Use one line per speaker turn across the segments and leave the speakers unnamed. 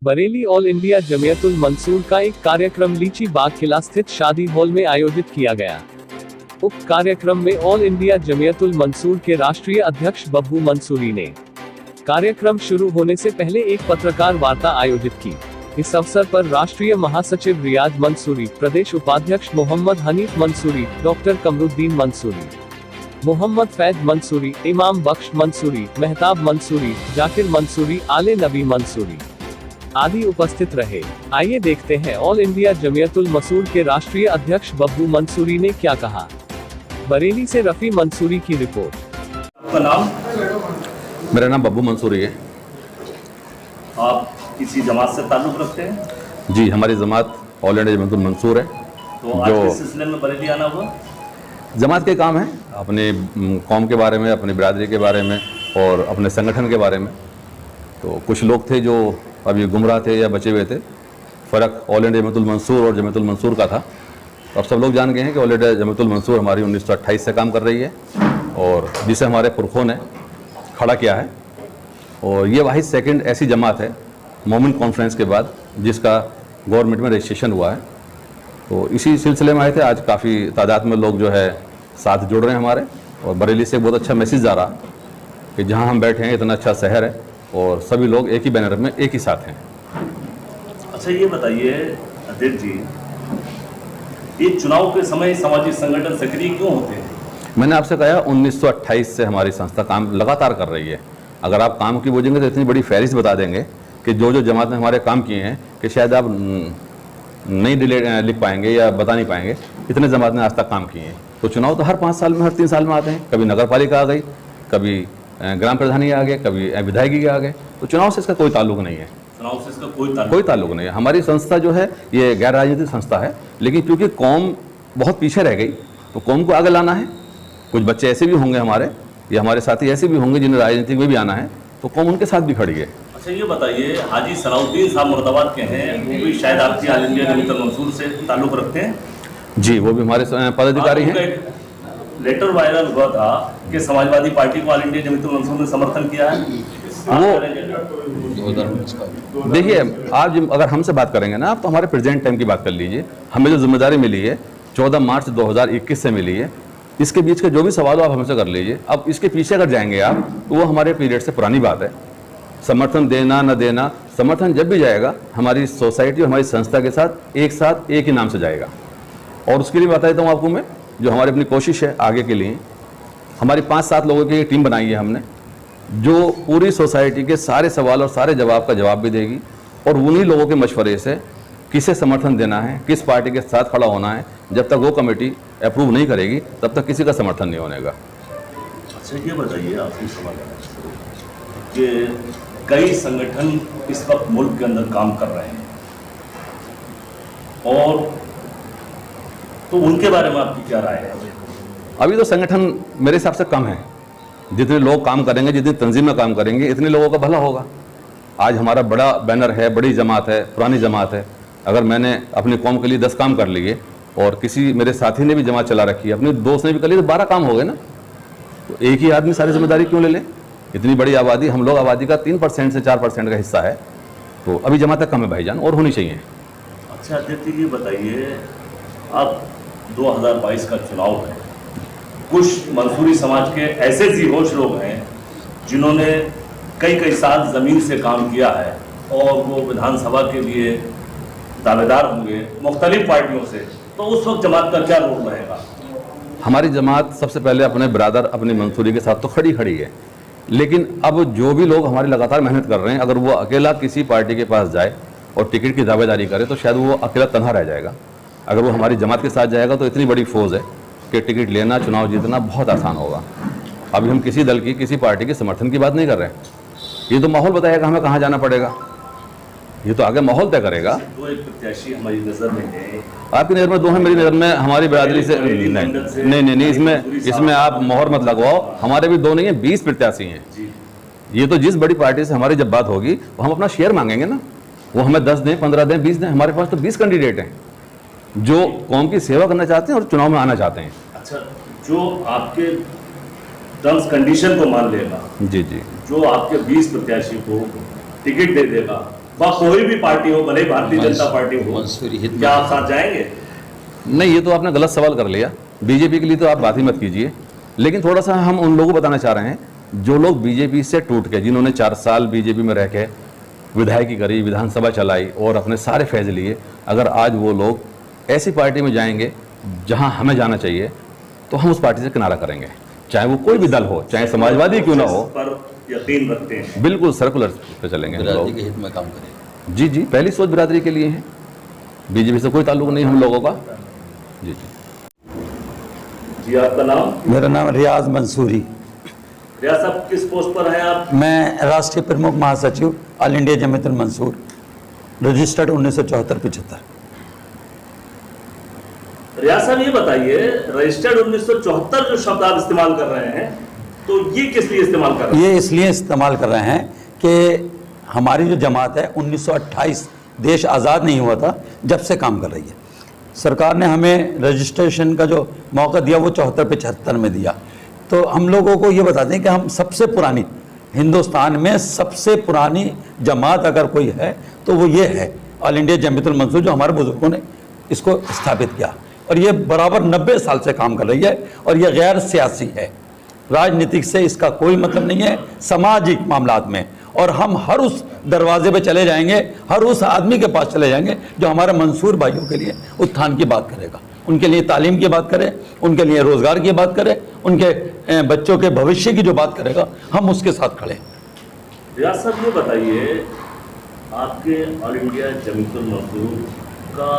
Bareilly all India जमियतुल Mansoor का एक कार्यक्रम लीची बाग किला स्थित शादी हॉल में आयोजित किया गया। उक्त कार्यक्रम में ऑल इंडिया जमियतुल मंसूर के राष्ट्रीय अध्यक्ष बब्बू मंसूरी ने कार्यक्रम शुरू होने से पहले एक पत्रकार वार्ता आयोजित की। इस अवसर पर राष्ट्रीय महासचिव रियाज मंसूरी, प्रदेश उपाध्यक्ष मोहम्मद हनीफ मंसूरी, डॉक्टर कमरुद्दीन मंसूरी, मोहम्मद फैद मंसूरी, इमाम बख्श मंसूरी, मेहताब मंसूरी, जाकिर मंसूरी, आले नबी मंसूरी आदि उपस्थित रहे। आइए देखते हैं ऑल इंडिया जमियतुल मंसूर के राष्ट्रीय अध्यक्ष बब्बू मंसूरी ने क्या कहा। बरेली से रफी मंसूरी की रिपोर्ट।
आपका नाम?
मेरा नाम बब्बू मंसूरी है।
आप किसी जमात से ताल्लुक़ रखते हैं?
जी, हमारी जमात ऑल इंडिया जमियतुल मंसूर है।
तो आज किस सिलसिले में बरेली आना हुआ?
जमात के काम है अपने कौम के बारे में, अपनी बिरादरी के बारे में और अपने संगठन के बारे में। तो कुछ लोग थे जो अभी गुमराह थे या बचे हुए थे। फ़र्क ऑल इंडिया जमियतुल मंसूर और जमियतुल मंसूर का था। अब सब लोग जान गए हैं कि ऑल इंडिया जमियतुल मंसूर हमारी 1928 से काम कर रही है और जिसे हमारे पुरखों ने खड़ा किया है। और ये वाहिद सेकंड ऐसी जमात है मोमिन कॉन्फ्रेंस के बाद जिसका गवर्नमेंट में रजिस्ट्रेशन हुआ है। तो इसी सिलसिले में आए थे। आज काफ़ी तादाद में लोग जो है साथ जुड़ रहे हैं हमारे, और बरेली से बहुत अच्छा मैसेज आ रहा कि जहाँ हम बैठे हैं इतना अच्छा शहर है और सभी लोग एक ही बैनर में एक ही साथ हैं।
अच्छा, ये बताइए अध्यक्ष जी, ये चुनाव के समय सामाजिक संगठन सक्रिय क्यों होते हैं?
मैंने आपसे कहा 1928 से हमारी संस्था काम लगातार कर रही है। अगर आप काम की बूझेंगे तो इतनी बड़ी फहरिस्त बता देंगे कि जो जो जमात ने हमारे काम किए हैं कि शायद आप नहीं लिख पाएंगे या बता नहीं पाएंगे। इतने जमात ने आज तक काम किए हैं। तो चुनाव तो हर 5 साल में, हर 3 साल में आते हैं। कभी नगर पालिका आ गई, कभी ग्राम प्रधानी आ गए, कभी विधायकी आ गए। तो चुनाव से इसका कोई ताल्लुक नहीं है।
चुनाव से इसका कोई
ताल्लुक नहीं है। हमारी संस्था जो है ये गैर राजनीतिक संस्था है, लेकिन क्योंकि कौम बहुत पीछे रह गई तो कौम को आगे लाना है। कुछ बच्चे ऐसे भी होंगे हमारे, या हमारे साथी ऐसे भी होंगे जिन्हें राजनीति में भी आना है, तो कौम उनके साथ भी खड़ी है।
अच्छा, ये बताइए, हाजी सलाउद्दीन साहब मुर्दाबाद के हैं, वो भी शायद आपकी ऑल इंडिया जमियतुल मंसूर से ताल्लुक़ रखते हैं?
जी, वो भी हमारे पदाधिकारी हैं।
लेटर वायरल हुआ था कि समाजवादी पार्टी को ऑल इंडिया जमियतुल मंसूर ने समर्थन किया है।
वो देखिए, आप अगर हमसे बात करेंगे ना, आप तो हमारे प्रेजेंट टाइम की बात कर लीजिए। हमें जो जिम्मेदारी मिली है 14 मार्च 2021 से मिली है, इसके बीच के जो भी सवाल आप हमसे कर लीजिए। अब इसके पीछे अगर जाएंगे आप तो वो हमारे पीरियड से पुरानी बात है। समर्थन देना न देना, समर्थन जब भी जाएगा हमारी सोसाइटी और हमारी संस्था के साथ एक ही नाम से जाएगा। और उसके लिए बता देता हूँ आपको मैं, जो हमारी अपनी कोशिश है आगे के लिए, हमारी 5-7 लोगों की एक टीम बनाई है हमने, जो पूरी सोसाइटी के सारे सवाल और सारे जवाब का जवाब भी देगी। और उन्हीं लोगों के मशवरे से किसे समर्थन देना है, किस पार्टी के साथ खड़ा होना है, जब तक वो कमेटी अप्रूव नहीं करेगी तब तक किसी का समर्थन नहीं होने का।
अच्छा, ये बताइए, आपसे सवाल है कि कई संगठन इस वक्त मुल्क के अंदर काम कर रहे हैं, और तो उनके बारे में आपकी क्या राय है?
अभी तो संगठन मेरे हिसाब से कम है। जितने लोग काम करेंगे, जितनी तंजीमें काम करेंगे, इतने लोगों का भला होगा। आज हमारा बड़ा बैनर है, बड़ी जमात है, पुरानी जमात है। अगर मैंने अपनी कौम के लिए 10 काम कर लिए और किसी मेरे साथी ने भी जमात चला रखी है, अपने दोस्त ने भी कर लिया, तो 12 काम हो गए ना। तो एक ही आदमी सारी जिम्मेदारी क्यों ले ले? इतनी बड़ी आबादी, हम लोग आबादी का 3% से 4% का हिस्सा है। तो अभी जमातें कम है भाईजान, और होनी चाहिए।
अच्छा अध्यक्ष जी, ये बताइए, अब 2022 का चुनाव है। कुछ मंसूरी समाज के ऐसे जीहोश लोग हैं जिन्होंने कई साल ज़मीन से काम किया है और वो विधानसभा के लिए दावेदार होंगे मुख्तलिफ पार्टियों से, तो उस वक्त जमात का क्या रोल रहेगा?
हमारी जमात सबसे पहले अपने ब्रादर, अपनी मंसूरी के साथ तो खड़ी है। लेकिन अब जो भी लोग हमारी लगातार मेहनत कर रहे हैं, अगर वो अकेला किसी पार्टी के पास जाए और टिकट की दावेदारी करे तो शायद वो अकेला तनहा रह जाएगा। अगर वो हमारी जमात के साथ जाएगा तो इतनी बड़ी फौज है कि टिकट लेना, चुनाव जीतना बहुत आसान होगा। अभी हम किसी दल की, किसी पार्टी के समर्थन की बात नहीं कर रहे हैं। ये तो माहौल बताएगा हमें कहाँ जाना पड़ेगा। ये तो आगे माहौल तय करेगा।
दो एक प्रत्याशी हमारी नज़र में है।
आपकी नज़र में 2 हैं, मेरी नज़र में हमारी बिरादरी से नहीं। इसमें आप मोहर मत लगवाओ। हमारे भी 2 नहीं है, 20 प्रत्याशी हैं। ये तो जिस बड़ी पार्टी से हमारी जब बात होगी वो हम अपना शेयर मांगेंगे ना। वो हमें 10 दें, 15 दें, 20 दें। हमारे पास तो 20 कैंडिडेट हैं जो कौम की सेवा करना चाहते हैं और चुनाव में आना चाहते हैं।
अच्छा, जो आपके टर्म्स कंडीशन को मान लेगा,
जी,
जो आपके 20 प्रत्याशी को टिकट दे देगा, वह कोई भी पार्टी हो, भले भारतीय जनता पार्टी हो,
मंसूरी हित में
क्या आप साथ जाएंगे?
नहीं, ये तो आपने गलत सवाल कर लिया। बीजेपी के लिए तो आप बात ही मत कीजिए। लेकिन थोड़ा सा हम उन लोगों को बताना चाह रहे हैं जो लोग बीजेपी से टूट के, जिन्होंने 4 साल बीजेपी में रह के विधायकी करी, विधानसभा चलाई और अपने सारे फैज लिए, अगर आज वो लोग ऐसी पार्टी में जाएंगे जहां हमें जाना चाहिए, तो हम उस पार्टी से किनारा करेंगे, चाहे वो कोई भी दल हो, चाहे समाजवादी क्यों ना हो।
पर यकीन रखते हैं?
बिल्कुल सर्कुलर पे चलेंगे हम
बिरादरी
लोग।
के हित में काम करें।
जी जी, पहली सोच बिरादरी के लिए है, बीजेपी से कोई ताल्लुक नहीं हम लोगों का। जी जी
जी, आपका नाम?
मेरा नाम रियाज मंसूरी।
रियाज साहब, किस पोस्ट पर हैं आप?
मैं राष्ट्रीय प्रमुख महासचिव all India Jamiatul Mansoor, registered 1974-75।
Riyaz sahab, ये बताइए, रजिस्टर्ड 1974 जो शब्द आप इस्तेमाल कर रहे हैं, तो ये किस लिए इस्तेमाल कर रहे हैं?
ये इसलिए इस्तेमाल कर रहे हैं कि हमारी जो जमात है 1928 देश आज़ाद नहीं हुआ था जब से काम कर रही है। सरकार ने हमें रजिस्ट्रेशन का जो मौका दिया वो 74-75 में दिया। तो हम लोगों को ये बताते हैं कि हम सबसे पुरानी, हिंदुस्तान में सबसे पुरानी जमात अगर कोई है तो वो ये है ऑल इंडिया जमीयतुल मंसूर, जो हमारे बुजुर्गों ने इसको स्थापित किया। और ये बराबर 90 साल से काम कर रही है और ये गैर सियासी है, राजनीतिक से इसका कोई मतलब नहीं है, सामाजिक मामलात में। और हम हर उस दरवाजे पे चले जाएंगे, हर उस आदमी के पास चले जाएंगे जो हमारे मंसूर भाइयों के लिए उत्थान की बात करेगा, उनके लिए तालीम की बात करे, उनके लिए रोज़गार की बात करे, उनके बच्चों के भविष्य की जो बात करेगा, हम उसके साथ खड़े हैं।
रियाज साहब, ये बताइए, आपके ऑल इंडिया जमीयतुल मंसूर का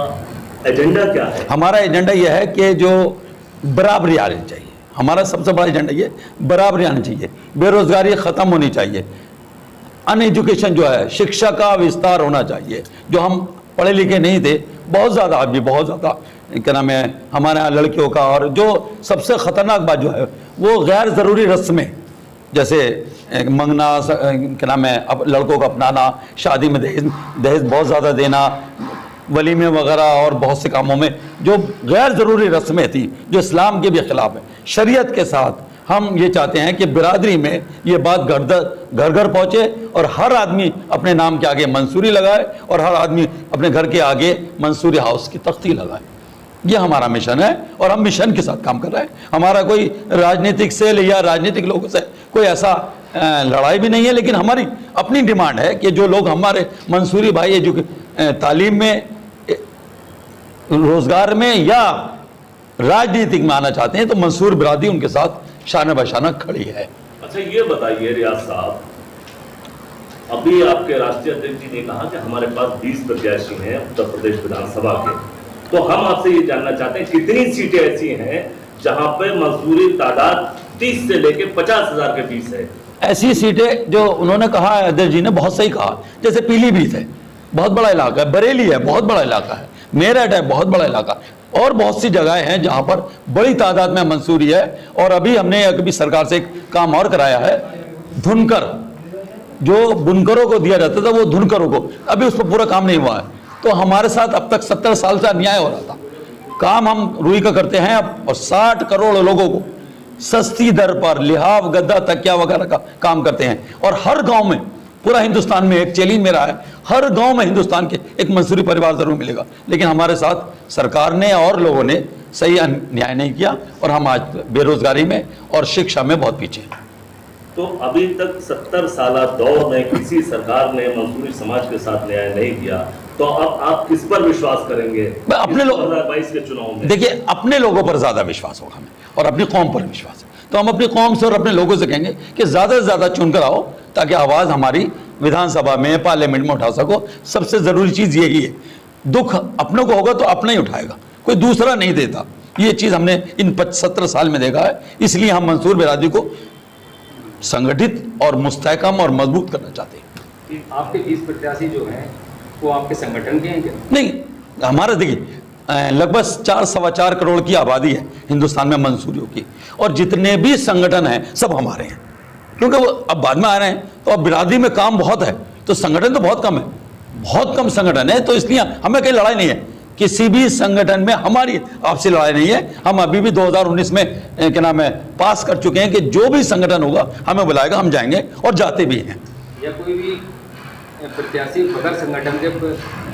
एजेंडा क्या है?
हमारा एजेंडा यह है कि जो बराबरी आनी चाहिए, हमारा सबसे बड़ा एजेंडा ये बराबरी आनी चाहिए, बेरोजगारी ख़त्म होनी चाहिए, अनएजुकेशन जो है, शिक्षा का विस्तार होना चाहिए। जो हम पढ़े लिखे नहीं थे, बहुत ज़्यादा, अभी बहुत ज़्यादा क्या नाम है हमारे यहाँ लड़कियों का, और जो सबसे ख़तरनाक बात जो है वो गैर ज़रूरी रस्में, जैसे मंगना, क्या नाम है, अब लड़कों को अपनाना, शादी में दहेज बहुत ज़्यादा देना, वलीमे वगैरह और बहुत से कामों में जो गैर ज़रूरी रस्में थी, जो इस्लाम के भी ख़िलाफ़ है। शरीयत के साथ हम ये चाहते हैं कि बिरादरी में ये बात घर घर पहुँचे और हर आदमी अपने नाम के आगे मंसूरी लगाए और हर आदमी अपने घर के आगे मंसूरी हाउस की तख्ती लगाए। ये हमारा मिशन है और हम मिशन के साथ काम कर रहे हैं। हमारा कोई राजनीतिक से या राजनीतिक लोगों से कोई ऐसा लड़ाई भी नहीं है, लेकिन हमारी अपनी डिमांड है कि जो लोग हमारे मंसूरी भाई तालीम में, रोज़गार में या राजनीतिक में आना चाहते हैं, तो मंसूर बिरादरी उनके साथ शाना बशाना खड़ी है।
अच्छा, ये बताइए रियाज साहब, अभी आपके राष्ट्रीय अध्यक्ष जी ने कहा कि हमारे पास 20 प्रत्याशी हैं उत्तर प्रदेश विधानसभा के, तो हम आपसे ये जानना चाहते हैं कितनी सीटें ऐसी हैं जहां पे मंसूरी तादाद 30 से लेके 50,000 के बीच है?
ऐसी सीटें जो उन्होंने कहा है, अध्यक्ष जी ने बहुत सही कहा, जैसे पीलीभीत है, बहुत बड़ा इलाका है, बरेली है, बहुत बड़ा इलाका है, मेरठ है, बहुत बड़ा इलाका, और बहुत सी जगहें हैं जहां पर बड़ी तादाद में मंसूरी है। और अभी हमने कभी सरकार से एक काम और कराया है, धुनकर, जो बुनकरों को दिया जाता था वो धुनकरों को, अभी उस पर पूरा काम नहीं हुआ है। तो हमारे साथ अब तक 70 साल से अन्याय हो रहा था। काम हम रुई का करते हैं अब, और 60 करोड़ लोगों को सस्ती दर पर लिहाफ, गद्दा, तकिया वगैरह का काम करते हैं। और हर गांव में, पूरा हिंदुस्तान में एक चैलेंज मेरा है, हर गांव में हिंदुस्तान के एक मंसूरी परिवार जरूर मिलेगा। लेकिन हमारे साथ सरकार ने और लोगों ने सही न्याय नहीं किया और हम आज बेरोजगारी में और शिक्षा में बहुत पीछे हैं।
तो अभी तक 70 साल दौर में किसी सरकार ने मंसूरी समाज के साथ न्याय नहीं किया, तो अब आप किस पर विश्वास करेंगे?
अपने
2022 के चुनाव में
देखिए, अपने लोगों पर ज्यादा विश्वास होगा हमें और अपनी कौम पर विश्वास है। तो हम अपनी कौम से और अपने लोगों से कहेंगे कि ज्यादा से ज्यादा चुनकर आओ, ताकि आवाज हमारी विधानसभा में, पार्लियामेंट में उठा सको। सबसे जरूरी चीज यही है, दुख अपनों को होगा तो अपना ही उठाएगा, कोई दूसरा नहीं देता। ये चीज हमने इन 17 साल में देखा है। इसलिए हम मंसूर बिरादरी को संगठित और मुस्तहकम और मजबूत करना चाहते हैं।
आपके 20 प्रत्याशी जो हैं वो आपके संगठन के हैं क्या?
नहीं, हमारा देखिए लगभग 4-4.25 करोड़ की आबादी है हिंदुस्तान में मंसूरियों की, और जितने भी संगठन हैं सब हमारे हैं। क्योंकि वो अब बाद में आ रहे हैं, तो अब बिरादरी में काम बहुत है, तो संगठन तो बहुत कम है, बहुत कम संगठन है। तो इसलिए हमें कोई लड़ाई नहीं है, किसी भी संगठन में हमारी आपसी लड़ाई नहीं है। हम अभी भी 2019 में क्या नाम है पास कर चुके हैं कि जो भी संगठन होगा हमें बुलाएगा, हम जाएंगे और जाते भी हैं।
या कोई भी प्रत्याशी बगैर संगठन के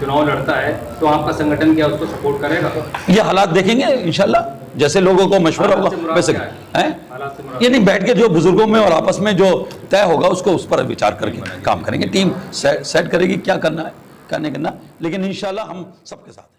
चुनाव लड़ता है तो आपका संगठन क्या उसको सपोर्ट करेगा?
ये हालात देखेंगे इंशाल्लाह, जैसे लोगों को मशवरा
हालात से
होगा
मुराद
वैसे
क्या
हैं।
हालात से मुराद
ये नहीं, बैठ के जो बुजुर्गों में और आपस में जो तय होगा उसको उस पर विचार करके काम करेंगे। टीम सेट करेगी क्या करना है, क्या नहीं करना, लेकिन इंशाल्लाह हम सबके साथ हैं।